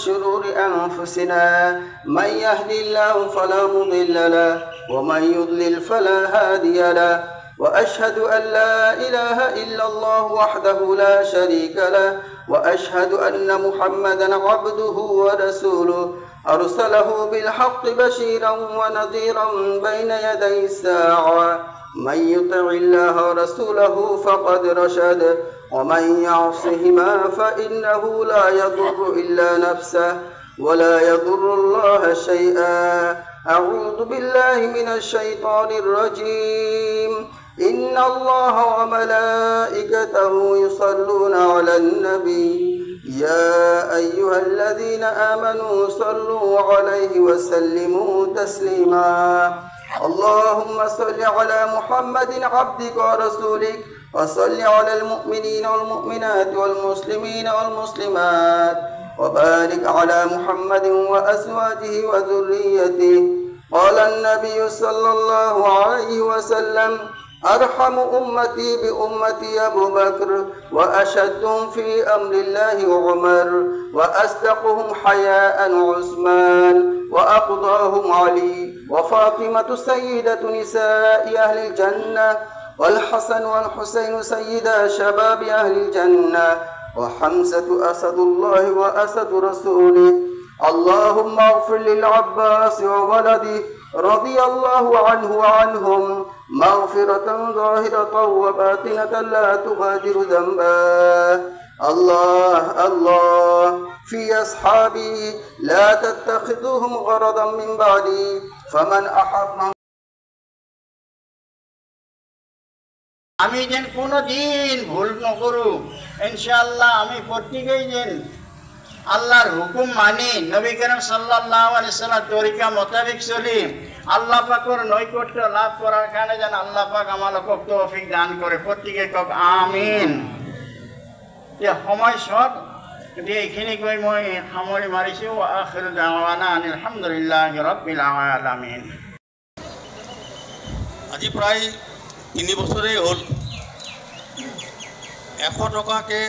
شرور أنفسنا من يهد الله فلا مضل له ومن يضلل فلا هادي له وأشهد أن لا إله إلا الله وحده لا شريك له وأشهد أن محمدا عبده ورسوله أرسله بالحق بشيرا ونذيرا بين يدي الساعة من يطع الله ورسوله فقد رشد ومن يعصهما فإنه لا يضر إلا نفسه ولا يضر الله شيئا. أعوذ بالله من الشيطان الرجيم. إن الله وملائكته يصلون على النبي يا أيها الذين آمنوا صلوا عليه وسلموا تسليما. اللهم صل على محمد عبدك ورسولك وصل على المؤمنين والمؤمنات والمسلمين والمسلمات وبارك على محمد وأزواجه وذريته. قال النبي صلى الله عليه وسلم: أرحم أمتي بأمتي أبو بكر وأشدهم في أمر الله عمر وأصدقهم حياء عثمان وأقضاهم علي وفاطمة سيدة نساء أهل الجنة والحسن والحسين سيدا شباب أهل الجنة وحمزة أسد الله وأسد رسوله. اللهم اغفر للعباس وولده رضي الله عنه وعنهم مغفرة ظاهرة وباطنة لا تغادر ذنبا. الله الله في أصحابي لا تتخذوهم غرضا من بعدي فمن أحب আমি যেন কোনোদিন ভুল নকৰো ইনশাআল্লাহ আমি প্রত্যেকেই যেন আল্লাহর হুকুম মানি নবী করিম সাল্লাল্লাহু আলাইহি ওয়াসাল্লাম তরিকা মোতাবেক চলি আল্লাহ পাকের নৈকট্য লাভ করার কারণে যেন আল্লাহ পাক আমাদের তৌফিক দান করে প্রত্যেকে কক আমিন। যে সময় শর্ট যে এইখিনি কৈ মই সামৰি মাৰিছোঁ আখিৰু দাৱানা আলহামদুলিল্লাহি ৰাব্বিল আলামিন। আজি প্ৰায় 3 বছৰেই হ'ল 100 টকাকৈ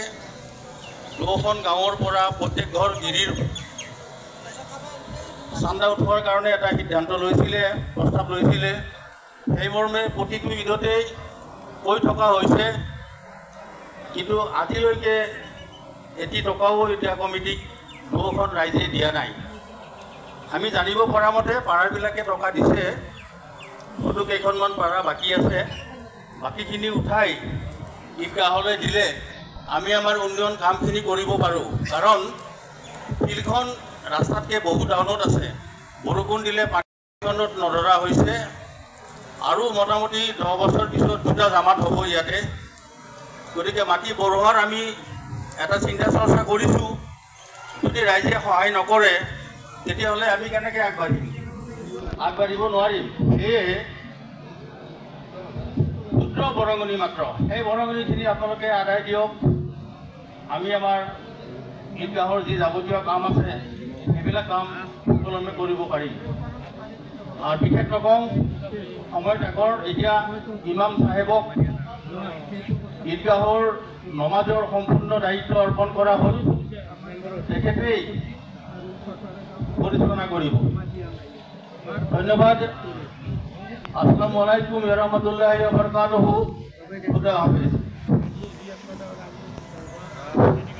2খন গাঁৱৰ পৰা প্ৰত্যেক ঘৰ গিৰিৰ চান্দা উঠোৱাৰ কাৰণে এটা সিদ্ধান্ত লৈছিলে, প্ৰস্তাৱ লৈছিলে। সেইমৰ্মে প্ৰতিটো ঈদতেই কৈ থকা হৈছে, কিন্তু আজিলৈকে এটি টকাও এতিয়া কমিটিক 2খন ৰাইজে দিয়া নাই। আমি জানিব পৰা মতে পাৰাবিলাকে টকা দিছে, হয়তো কেইখনমান পাৰা বাকী আছে। বাকীখিনি উঠাই ঈদগাহলৈ দিলে আমি আমাৰ উন্নয়ন কামখিনি কৰিব পাৰোঁ। কাৰণ ফিল্ডখন ৰাস্তাতকৈ বহু ডাউনত আছে, বৰষুণ দিলে পানীখনত নধৰা হৈছে আৰু মোটামুটি 10 বছৰ পিছত 2টা জামাত হ'ব ইয়াতে। গতিকে মাটি বঢ়োৱাৰ আমি এটা চিন্তা চৰ্চা কৰিছোঁ। যদি ৰাইজে সহায় নকৰে তেতিয়াহ'লে আমি কেনেকৈ আগবাঢ়িব নোৱাৰিম। সেয়ে ক্ষুদ্ৰ বৰঙণি মাত্ৰ, সেই বৰঙণিখিনি আপোনালোকে আদায় দিয়ক। আমি আমাৰ ঈদগাহৰ যি যাৱতীয় কাম আছে সেইবিলাক কাম সুকলমে কৰিব পাৰিম। আৰু বিশেষ নকওঁ, সময় আগৰ এতিয়া ইমাম চাহেবক ঈদগাহৰ নমাজৰ সম্পূৰ্ণ দায়িত্ব অৰ্পণ কৰা হ'ল। তেখেতেই পৰিচালনা কৰিব। ধন্যবাদ। আসসালামু আলাইকুম ওয়া ৰাহমাতুল্লাহি ওয়া বাৰাকাতুহু। খুদা হাফেজ।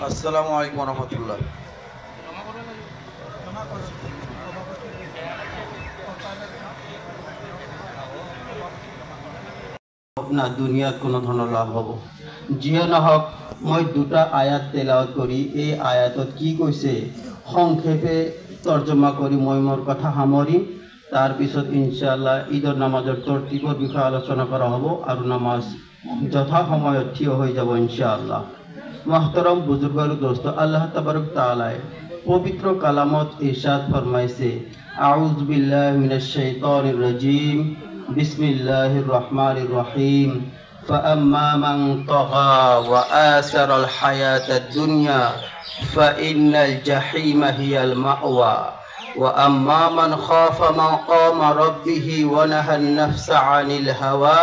আসসালামু আলাইকুম ওয়া ৰাহমাতুল্লাহ। না দুনিয়াত কোনো ধৰণৰ লাভ হ'ব যিয়ে নহওক, মই 2টা আয়াত তেলাওয়াত কৰি এই আয়াতত কি কৈছে সংক্ষেপে তৰ্জমা কৰি মই মোৰ কথা সামৰিম। তাৰ পিছত ইনশাআল্লাহ ঈদৰ নামাজৰ তৰতিবৰ বিষয়ে আলোচনা কৰা হ'ব আৰু নামাজ যথা সময়ত থিয় হৈ যাব ইনশাআল্লাহ। মহতৰম বুজুৰ্গ আৰু দোস্ত, আল্লাহ তাবাৰক তাআলাই পবিত্র কালামত ইরশাদ ফরমাইছে, আউযু বিল্লাহি মিনাশ শাইতানির রাজিম, বিসমিল্লাহির রহমানির রহিম। فأما من طغى وآثر الحياة الدنيا فإن الجحيم هي المأوى وأما من خاف مقام ربه ونهى النفس عن الهوى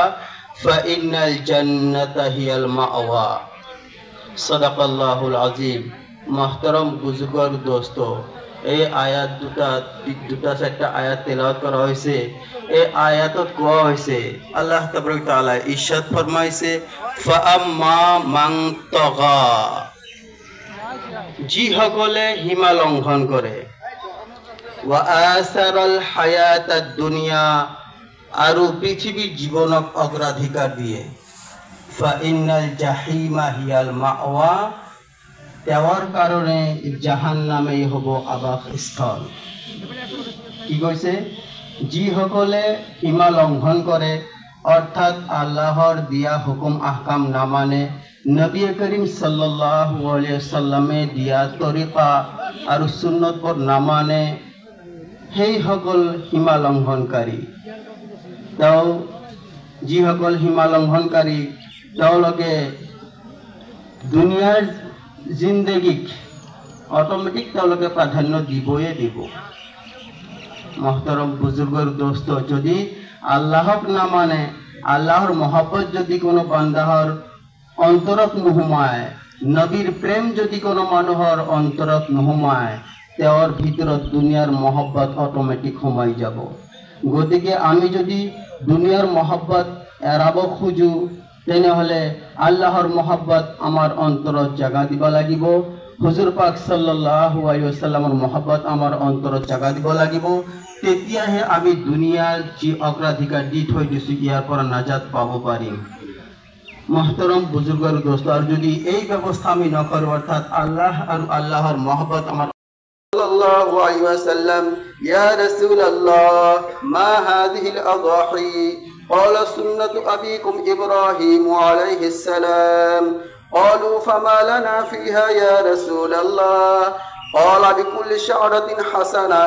فإن الجنة هي المأوى। صدق الله العظيم। محترم বুজুর্গর দোস্ত, এই আয়াত দুটা চারটা আয়াত তেলাওয়াত করা হয়েছে। এই আয়াতত কোয়া হয়েছে আল্লাহ তাবারক তাআলা ইরশাদ ফরমাইছে ফাআম্মা মান তাগা, যিসকলে সীমা লঙ্ঘন কৰে, ওয়া আসাৰাল হায়াতাদ দুনিয়া, আৰু পৃথিৱীৰ জীৱনক অগ্ৰাধিকাৰ দিয়ে, ফাইন্নাল জাহিমা হিয়াল মাওয়া, তেওঁৰ কাৰণে জাহান্নামেই হ'ব আবাসস্থল। কি কৈছে? যিসকলে সীমা লঙ্ঘন কৰে, অৰ্থাৎ আল্লাহৰ দিয়া হুকুম আহকাম নামানে, নবী কৰিম সাল্লাল্লাহু আলাইহি ওয়াসাল্লামে দিয়া তৰিকা আৰু সুন্নতবোৰ নামানে, সেইসকল সীমা লঙ্ঘনকাৰী। যিসকল সীমা লঙ্ঘনকাৰী তেওঁলোকে দুনিয়াৰ জিন্দগীক অটোমেটিক তেওঁলোকে প্ৰাধান্য দিবয়ে দিব। মহতৰম বুজুৰ্গৰ দোস্ত, যদি আল্লাহক নামানে, আল্লাহৰ মহব্বত যদি কোনো বান্দাহৰ অন্তৰত নোসোমায়, নবীৰ প্ৰেম যদি কোনো মানুহৰ অন্তৰত নোসোমায়, তেওঁৰ ভিতৰত দুনিয়াৰ মহব্বত অটোমেটিক সোমাই যাব। গতিকে আমি যদি দুনিয়াৰ মহব্বত এৰাব খোজো, তেনেহ'লে আল্লাহৰ মহব্বত আমাৰ অন্তৰত জাগা দিব লাগিব। হুজুৰ পাক সাল্লাল্লাহু আলাইহি ওয়াসাল্লামৰ মহব্বত আমাৰ অন্তৰত জাগা দিব লাগিব। তেতিয়াহে আমি দুনিয়াৰ যি অগ্ৰাধিকাৰ দি থৈ দিছোঁ ইয়াৰ পৰা নাজাত পাব পাৰিম। মহতৰম বুজুৰ্গৰ দোস্ত, আৰু যদি এই ব্যৱস্থা আমি নকৰোঁ, অৰ্থাৎ আল্লাহ আৰু আল্লাহৰ মহব্বত আমাৰ সাল্লাল্লাহু আলাইহি ওয়াসাল্লাম, ইয়া রাসূলুল্লাহ মা হাযিহিল আযাহি, قال سنة أبيكم إبراهيم عليه السلام. قالوا فما لنا فيها يا رسول الله؟ قال بكل شعرة حسنة